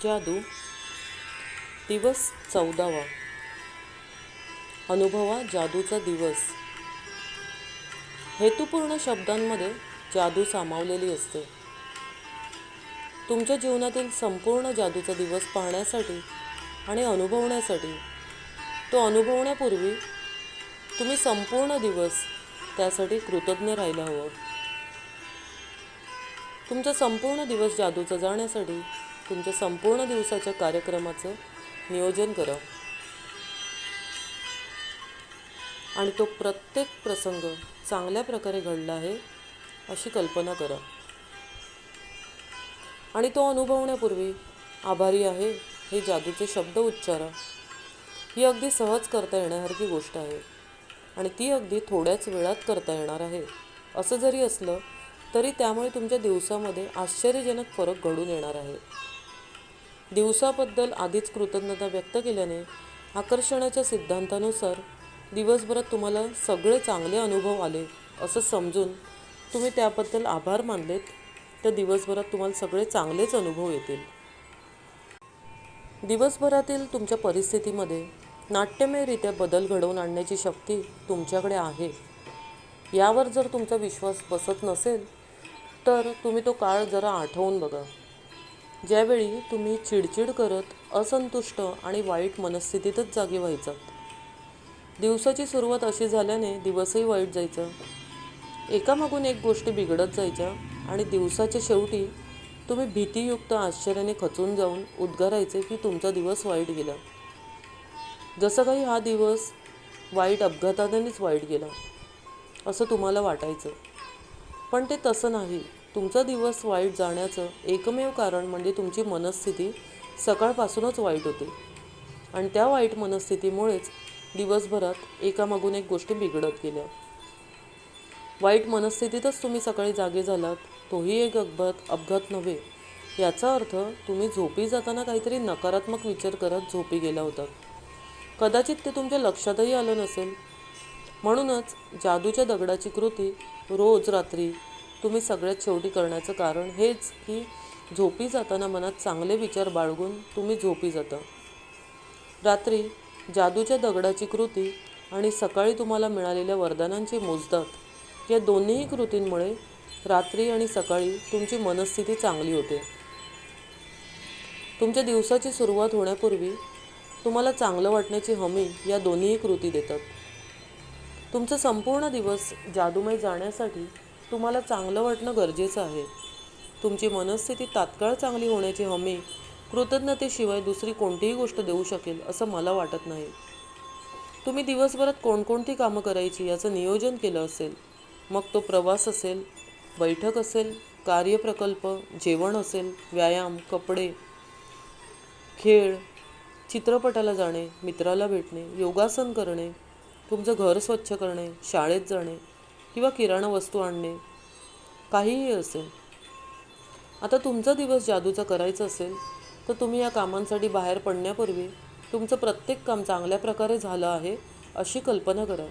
जादू दिवस 14वा. अनुभवा जादूचा दिवस. हेतुपूर्ण शब्दांमध्ये जादू सामावलेली असते. तुमच्या जीवनातील संपूर्ण जादूचा दिवस पाहण्यासाठी आणि अनुभवण्यासाठी, तो अनुभवण्यापूर्वी तुम्ही संपूर्ण दिवस त्यासाठी कृतज्ञ राहायला हवं. तुमचा संपूर्ण दिवस जादूचा जाण्यासाठी तुमच्या संपूर्ण दिवसाच्या कार्यक्रमाचं नियोजन करा आणि तो प्रत्येक प्रसंग चांगल्या प्रकारे घडला आहे अशी कल्पना करा. आणि तो अनुभवण्यापूर्वी आभारी आहे हे जादूचे शब्द उच्चारा. ही अगदी सहज करता येण्यासारखी गोष्ट आहे आणि ती अगदी थोड्याच वेळात करता येणार आहे. असं जरी असलं तरी त्यामुळे तुमच्या दिवसामध्ये आश्चर्यजनक फरक घडून येणार आहे. दिवसाबद्दल आधीच कृतज्ञता व्यक्त केल्याने आकर्षणाच्या सिद्धांतानुसार दिवसभरात तुम्हाला सगळे चांगले अनुभव आले असं समजून तुम्ही त्याबद्दल आभार मानलेत तर दिवसभरात तुम्हाला सगळे चांगलेच अनुभव येतील. दिवसभरातील तुमच्या परिस्थितीमध्ये नाट्यमयरित्या बदल घडवून आणण्याची शक्ती तुमच्याकडे आहे. यावर जर तुमचा विश्वास बसत नसेल तर तुम्ही तो काळ जरा आठवून बघा, ज्यावेळी तुम्ही चिडचिड करत असंतुष्ट आणि वाईट मनस्थितीतच जागे व्हायचात. दिवसाची सुरुवात अशी झाल्याने दिवसही वाईट जायचा. एकामागून एक गोष्टी बिघडत जायच्या आणि दिवसाच्या शेवटी तुम्ही भीतीयुक्त आश्चर्याने खचून जाऊन उद्गारायचे की तुमचा दिवस वाईट गेला. जसं काही हा दिवस वाईट अपघातानेच वाईट गेला असं तुम्हाला वाटायचं. पण ते तसं नाही. तुमचा दिवस वाईट जाण्याचं एकमेव कारण म्हणजे तुमची मनस्थिती सकाळपासूनच वाईट होती आणि त्या वाईट मनस्थितीमुळेच दिवसभरात एकामागून एक गोष्टी बिघडत गेल्या. वाईट मनस्थितीतच तुम्ही सकाळी जागे झालात, तोही एक अपघात नव्हे. याचा अर्थ तुम्ही झोपी जाताना काहीतरी नकारात्मक विचार करत झोपी गेला होतात. कदाचित ते तुमच्या लक्षातही आलं नसेल. म्हणूनच जादूच्या दगडाची कृती रोज रात्री तुम्ही सगळ्यात शेवटी करण्याचं कारण हेच की झोपी जाताना मनात चांगले विचार बाळगून तुम्ही झोपी जाता. रात्री जादूच्या दगडाची कृती आणि सकाळी तुम्हाला मिळालेल्या वरदानांची मोजदाद या दोन्हीही कृतींमुळे रात्री आणि सकाळी तुमची मनस्थिती चांगली होते. तुमच्या दिवसाची सुरुवात होण्यापूर्वी तुम्हाला चांगलं वाटण्याची हमी या दोन्हीही कृती देतात. तुमचा संपूर्ण दिवस जादूमय जाण्यासाठी तुम्हाला चांगलं वाटणं गरजेचं आहे. तुमची मनस्थिती तात्काळ चांगली होण्याची हमी कृतज्ञतेशिवाय दुसरी कोणतीही गोष्ट देऊ शकेल असं मला वाटत नाही. तुम्ही दिवसभरात कोणकोणती कामं करायची याचं नियोजन केलं असेल. मग तो प्रवास असेल, बैठक असेल, कार्यप्रकल्प, जेवण असेल, व्यायाम, कपडे, खेळ, चित्रपटाला जाणे, मित्राला भेटणे, योगासन करणे, तुमचं घर स्वच्छ करणे, शाळेत जाणे किंवा किराणा वस्तू आणणे, काहीही असेल. आता तुमचा दिवस जादूचा करायचा असेल तर तुम्ही या कामांसाठी बाहेर पडण्यापूर्वी तुमचं प्रत्येक काम चांगल्या प्रकारे झालं आहे अशी कल्पना करा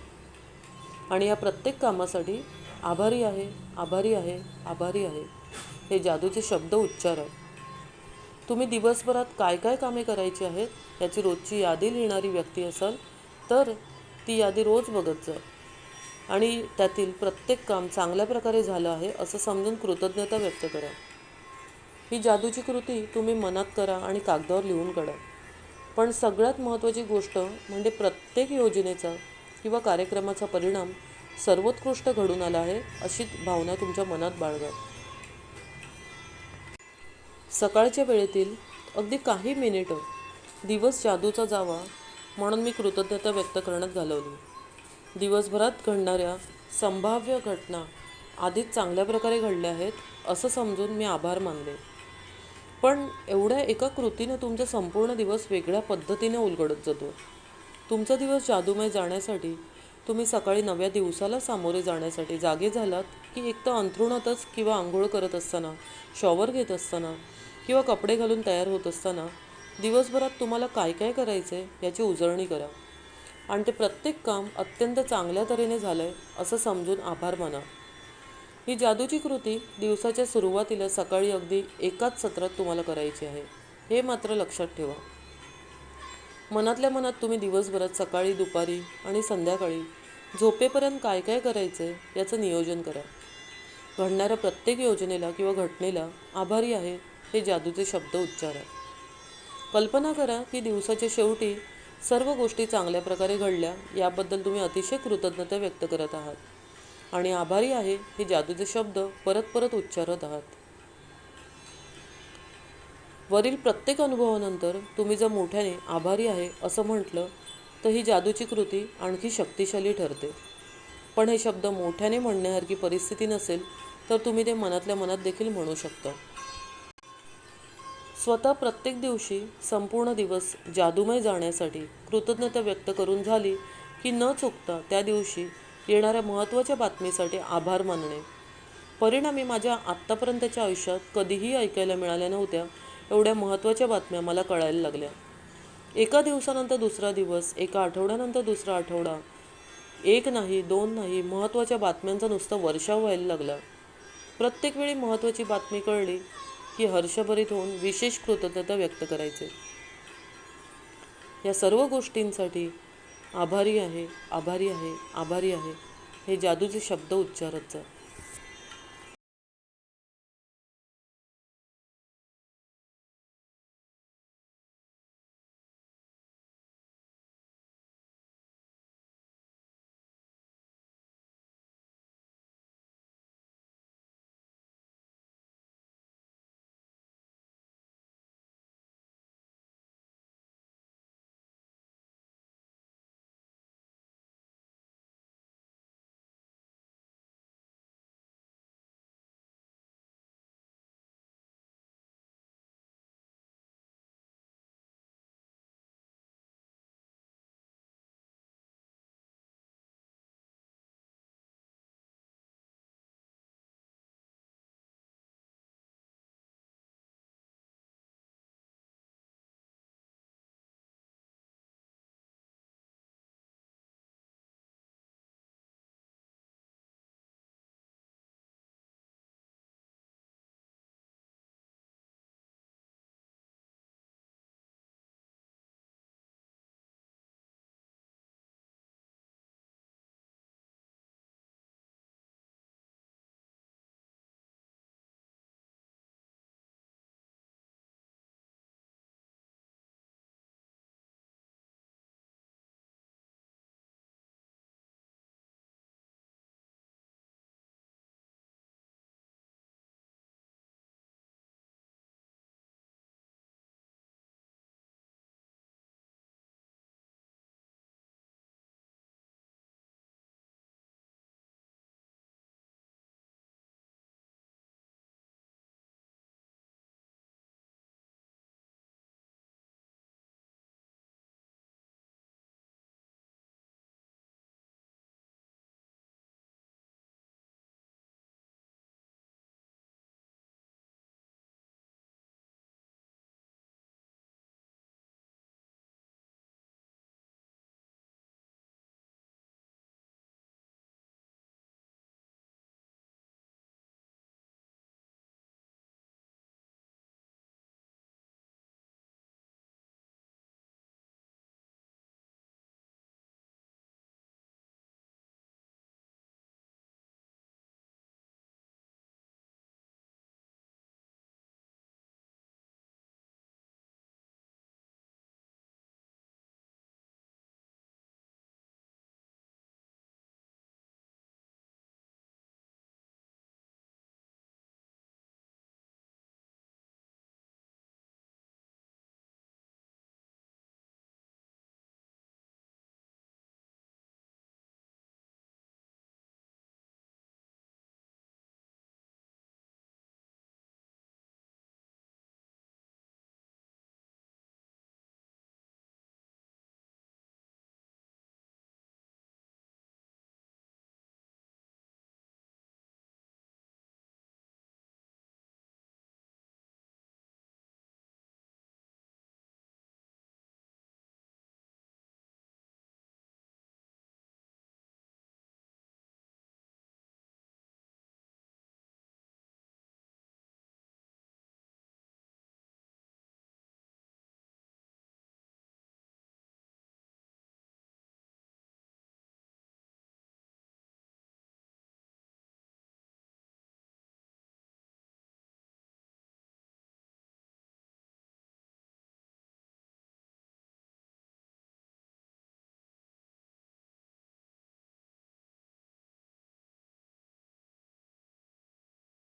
आणि या प्रत्येक कामासाठी आभारी आहे, आभारी आहे, आभारी आहे हे जादूचे शब्द उच्चारा. तुम्ही दिवसभरात काय काय कामे करायची आहेत याची रोजची यादी लिहिणारी व्यक्ती असाल तर ती यादी रोज बघत जा आणि त्यातील प्रत्येक काम चांगल्या प्रकारे झालं आहे असं समजून कृतज्ञता व्यक्त करा. ही जादूची कृती तुम्ही मनात करा आणि कागदावर लिहून काढा. पण सगळ्यात महत्त्वाची गोष्ट म्हणजे प्रत्येक योजनेचा किंवा कार्यक्रमाचा परिणाम सर्वोत्कृष्ट घडून आला आहे अशी भावना तुमच्या मनात बाळगा. सकाळच्या वेळेतील अगदी काही मिनिटं दिवस जादूचा जावा म्हणून मी कृतज्ञता व्यक्त करण्यात घालवली. दिवसभरात घडणाऱ्या संभाव्य घटना आधीच चांगल्या प्रकारे घडल्या आहेत असं समजून मी आभार मानले. पण एवढ्या एका कृतीनं तुमचा संपूर्ण दिवस वेगळ्या पद्धतीने उलगडत जातो. तुमचा दिवस जादूमय जाण्यासाठी तुम्ही सकाळी नव्या दिवसाला सामोरे जाण्यासाठी जागे झालात की एक तर अंथरुणातच किंवा आंघोळ करत असताना, शॉवर घेत असताना किंवा कपडे घालून तयार होत असताना दिवसभरात तुम्हाला काय काय करायचं आहे याची उजळणी करा आणि ते प्रत्येक काम अत्यंत चांगल्या तऱ्हेने झालं आहे असं समजून आभार माना. ही जादूची कृती दिवसाच्या सुरुवातीला सकाळी अगदी एकाच सत्रात तुम्हाला करायची आहे. हे मात्र लक्षात ठेवा. मनातल्या मनात तुम्ही दिवसभरात सकाळी, दुपारी आणि संध्याकाळी झोपेपर्यंत काय काय करायचं याचं नियोजन करा. घडणाऱ्या प्रत्येक योजनेला किंवा घटनेला आभारी आहे हे जादूचे शब्द उच्चारा. कल्पना करा की दिवसाच्या शेवटी सर्व गोष्टी चांगल्या प्रकारे घडल्या याबद्दल तुम्ही अतिशय कृतज्ञता व्यक्त करत आहात आणि आभारी आहे हे जादूचे शब्द परत परत उच्चारत आहात. वरील प्रत्येक अनुभवानंतर तुम्ही जर मोठ्याने आभारी आहे असं म्हटलं तर ही जादूची कृती आणखी शक्तिशाली ठरते. पण हे शब्द मोठ्याने म्हणण्यासारखी परिस्थिती नसेल तर तुम्ही ते मनातल्या मनात देखील म्हणू शकता. स्वतः प्रत्येक दिवशी संपूर्ण दिवस जादूमय जाण्यासाठी कृतज्ञता व्यक्त करून झाली की न चुकता त्या दिवशी येणाऱ्या महत्त्वाच्या बातमीसाठी आभार मानणे. परिणामी माझ्या आत्तापर्यंतच्या आयुष्यात कधीही ऐकायला मिळाल्या नव्हत्या एवढ्या महत्त्वाच्या बातम्या मला कळायला लागल्या. एका दिवसानंतर दुसरा दिवस, एका आठवड्यानंतर दुसरा आठवडा, एक नाही, दोन नाही, महत्त्वाच्या बातम्यांचा नुसता वर्षाव व्हायला लागला. प्रत्येक वेळी महत्त्वाची बातमी कळली की हर्षभरीत होऊन विशेष कृतज्ञता व्यक्त करायचे. या सर्व गोष्टींसाठी आभारी आहे, आभारी आहे, आभारी आहे हे जादूचे शब्द उच्चारत जा.